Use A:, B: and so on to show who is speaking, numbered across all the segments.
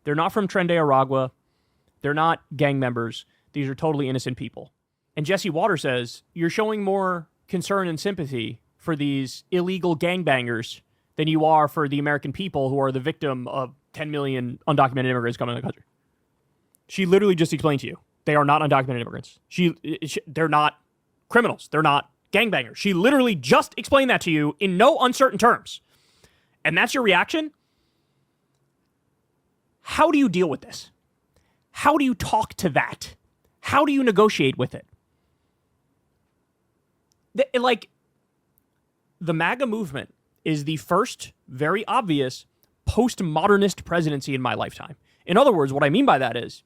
A: They're not from Tren de Aragua. They're not gang members. These are totally innocent people. And Jesse Waters says, you're showing more concern and sympathy for these illegal gangbangers than you are for the American people who are the victim of 10 million undocumented immigrants coming to the country. She literally just explained to you, they are not undocumented immigrants. They're not criminals. They're not gangbangers. She literally just explained that to you in no uncertain terms. And that's your reaction? How do you deal with this? How do you talk to that? How do you negotiate with it? The MAGA movement is the first, very obvious, postmodernist presidency in my lifetime. In other words, what I mean by that is,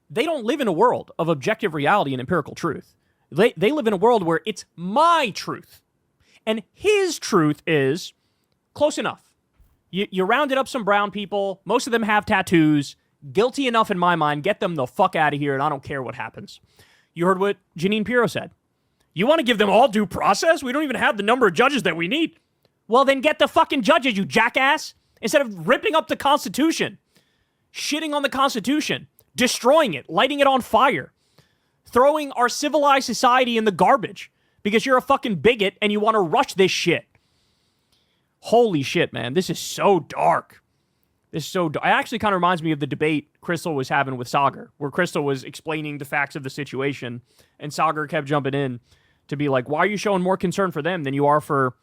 A: they don't live in a world of objective reality and empirical truth. They live in a world where it's my truth. And his truth is close enough. You rounded up some brown people. Most of them have tattoos. Guilty enough in my mind. Get them the fuck out of here, and I don't care what happens. You heard what Jeanine Pirro said. You want to give them all due process? We don't even have the number of judges that we need. Well, then get the fucking judges, you jackass. Instead of ripping up the Constitution, shitting on the Constitution, destroying it, lighting it on fire, throwing our civilized society in the garbage because you're a fucking bigot and you want to rush this shit. Holy shit, man. This is so dark. This is so dark. It actually kind of reminds me of the debate Crystal was having with Sagar, where Crystal was explaining the facts of the situation and Sagar kept jumping in to be like, why are you showing more concern for them than you are for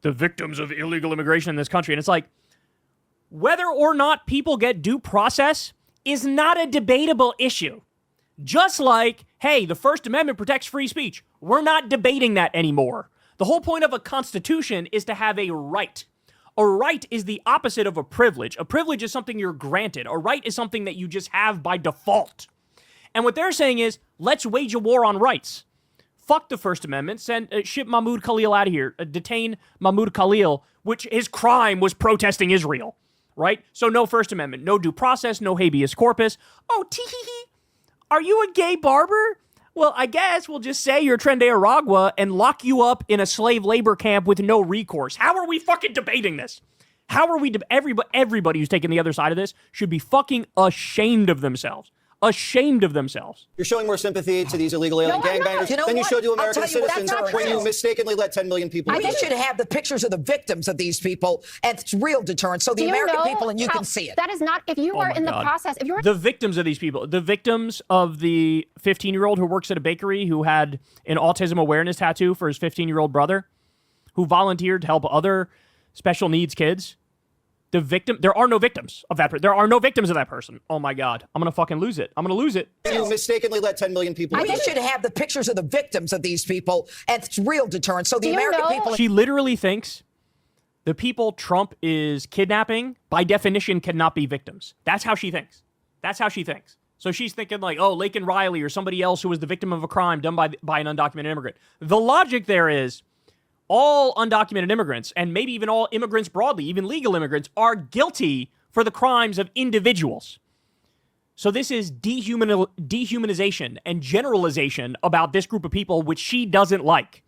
A: the victims of illegal immigration in this country? And it's like, whether or not people get due process is not a debatable issue. Just like, hey, the First Amendment protects free speech. We're not debating that anymore. The whole point of a constitution is to have a right. A right is the opposite of a privilege. A privilege is something you're granted. A right is something that you just have by default. And what they're saying is, let's wage a war on rights. Fuck the First Amendment. Ship Mahmoud Khalil out of here. Detain Mahmoud Khalil, which his crime was protesting Israel. Right? So no First Amendment, no due process, no habeas corpus. Oh, tee-hee-hee. Are you a gay barber? Well, I guess we'll just say you're Tren de Aragua and lock you up in a slave labor camp with no recourse. How are we fucking debating this? How are we... Everybody who's taking the other side of this should be fucking ashamed of themselves. Ashamed of themselves.
B: You're showing more sympathy to these illegal alien gangbangers than you show to American citizens when you mistakenly let 10 million people
C: I think you should have the pictures of the victims of these people and it's real deterrence. So the American people and you can see it.
D: That is not, if you are in the process, if you're...
A: The victims of these people, the victims of the 15-year-old who works at a bakery who had an autism awareness tattoo for his 15-year-old brother, who volunteered to help other special needs kids. The victim, there are no victims of that. There are no victims of that person. Oh my God. I'm going to fucking lose it. I'm going to lose it.
B: You mistakenly let 10 million people.
C: I think you should have the pictures of the victims of these people and it's real deterrence. So the American people.
A: She literally thinks the people Trump is kidnapping, by definition, cannot be victims. That's how she thinks. That's how she thinks. So she's thinking like, oh, Laken Riley or somebody else who was the victim of a crime done by an undocumented immigrant. The logic there is, all undocumented immigrants, and maybe even all immigrants broadly, even legal immigrants, are guilty for the crimes of individuals. So this is dehumanization and generalization about this group of people, which she doesn't like.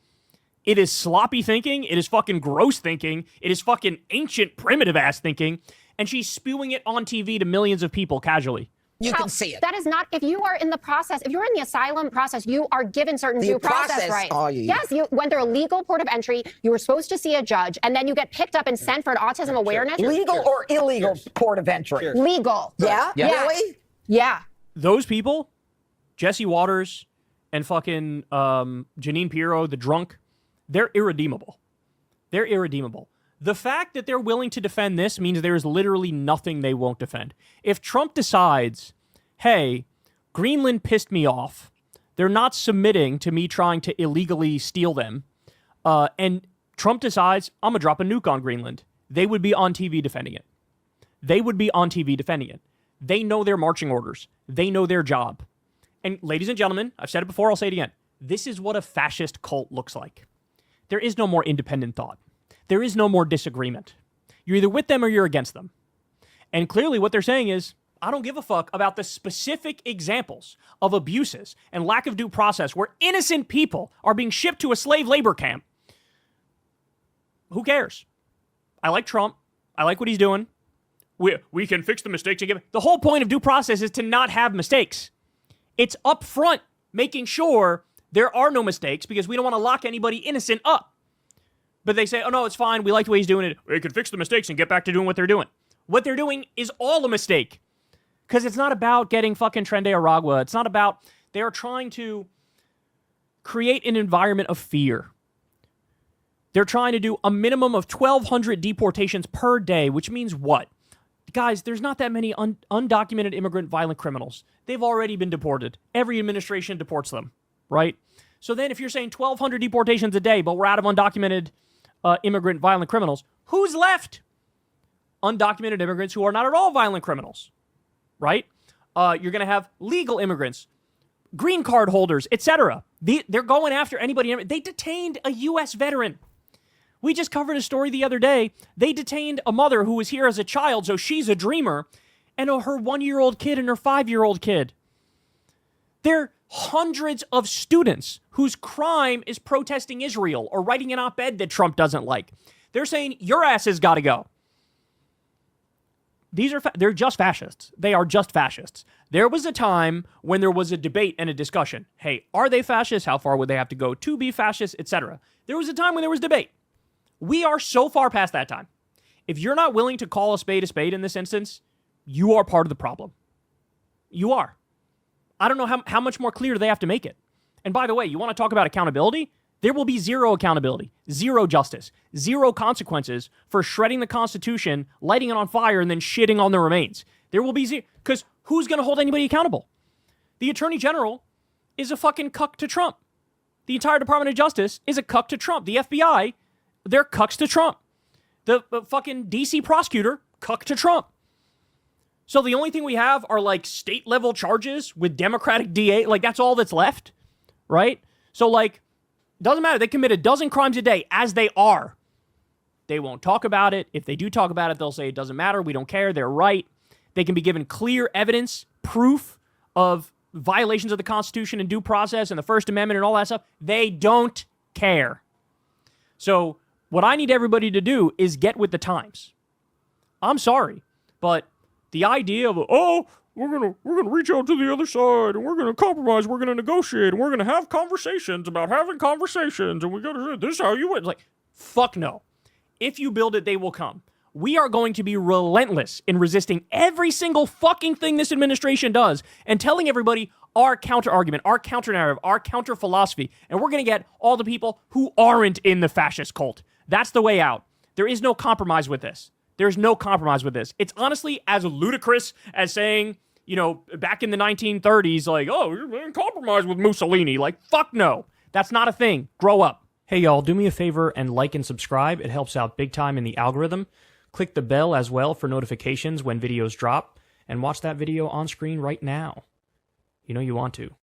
A: It is sloppy thinking. It is fucking gross thinking. It is fucking ancient, primitive-ass thinking. And she's spewing it on TV to millions of people casually.
C: You can see it.
D: That is not, if you are in the process, if you're in the asylum process, you are given certain due process rights.
C: Oh, yeah.
D: Yes, you went through a legal port of entry, you were supposed to see a judge, and then you get picked up and sent for an autism awareness.
C: Legal or illegal port of entry?
D: Legal.
C: Yeah?
D: Really? Yeah.
A: Those people, Jesse Waters and fucking Jeanine Pirro, the drunk, they're irredeemable. They're irredeemable. The fact that they're willing to defend this means there is literally nothing they won't defend. If Trump decides, hey, Greenland pissed me off, they're not submitting to me trying to illegally steal them, and Trump decides, I'm going to drop a nuke on Greenland, they would be on TV defending it. They would be on TV defending it. They know their marching orders. They know their job. And ladies and gentlemen, I've said it before, I'll say it again. This is what a fascist cult looks like. There is no more independent thought. There is no more disagreement. You're either with them or you're against them. And clearly what they're saying is, I don't give a fuck about the specific examples of abuses and lack of due process where innocent people are being shipped to a slave labor camp. Who cares? I like Trump. I like what he's doing. we can fix the mistakes again. The whole point of due process is to not have mistakes. It's up front making sure there are no mistakes because we don't want to lock anybody innocent up. But they say, oh, no, it's fine. We like the way he's doing it. We can fix the mistakes and get back to doing what they're doing. What they're doing is all a mistake. Because it's not about getting fucking Trende Aragua. It's not about... They are trying to create an environment of fear. They're trying to do a minimum of 1,200 deportations per day, which means what? Guys, there's not that many undocumented immigrant violent criminals. They've already been deported. Every administration deports them, right? So then if you're saying 1,200 deportations a day, but we're out of undocumented immigrant violent criminals, who's left? Undocumented immigrants who are not at all violent criminals, right? You're going to have legal immigrants, green card holders, etc. They're going after anybody. They detained a U.S. veteran. We just covered a story the other day. They detained a mother who was here as a child, so she's a dreamer, and her 1-year-old kid and her 5-year-old kid. They're hundreds of students whose crime is protesting Israel or writing an op-ed that Trump doesn't like. They're saying, your ass has got to go. They're just fascists. They are just fascists. There was a time when there was a debate and a discussion. Hey, are they fascists? How far would they have to go to be fascists, etc.? There was a time when there was debate. We are so far past that time. If you're not willing to call a spade in this instance, you are part of the problem. You are. I don't know how much more clear they have to make it. And by the way, you want to talk about accountability? There will be zero accountability, zero justice, zero consequences for shredding the Constitution, lighting it on fire, and then shitting on the remains. There will be zero, because who's going to hold anybody accountable? The Attorney General is a fucking cuck to Trump. The entire Department of Justice is a cuck to Trump. The FBI, they're cucks to Trump. The fucking DC prosecutor, cuck to Trump. So the only thing we have are like state level charges with Democratic DA. Like that's all that's left, right? So like, doesn't matter. They commit a dozen crimes a day as they are. They won't talk about it. If they do talk about it, they'll say it doesn't matter. We don't care. They're right. They can be given clear evidence, proof of violations of the Constitution and due process and the First Amendment and all that stuff. They don't care. So what I need everybody to do is get with the times. I'm sorry, but the idea of, oh, we're gonna reach out to the other side and we're gonna compromise, we're gonna negotiate, and we're gonna have conversations about having conversations, and we gotta, this is how you win. Like, fuck no. If you build it, they will come. We are going to be relentless in resisting every single fucking thing this administration does and telling everybody our counter argument, our counter narrative, our counter philosophy, and we're gonna get all the people who aren't in the fascist cult. That's the way out. There is no compromise with this. There's no compromise with this. It's honestly as ludicrous as saying, you know, back in the 1930s, like, oh, you're in compromise with Mussolini. Like, fuck no. That's not a thing. Grow up. Hey, y'all, do me a favor and like and subscribe. It helps out big time in the algorithm. Click the bell as well for notifications when videos drop. And watch that video on screen right now. You know you want to.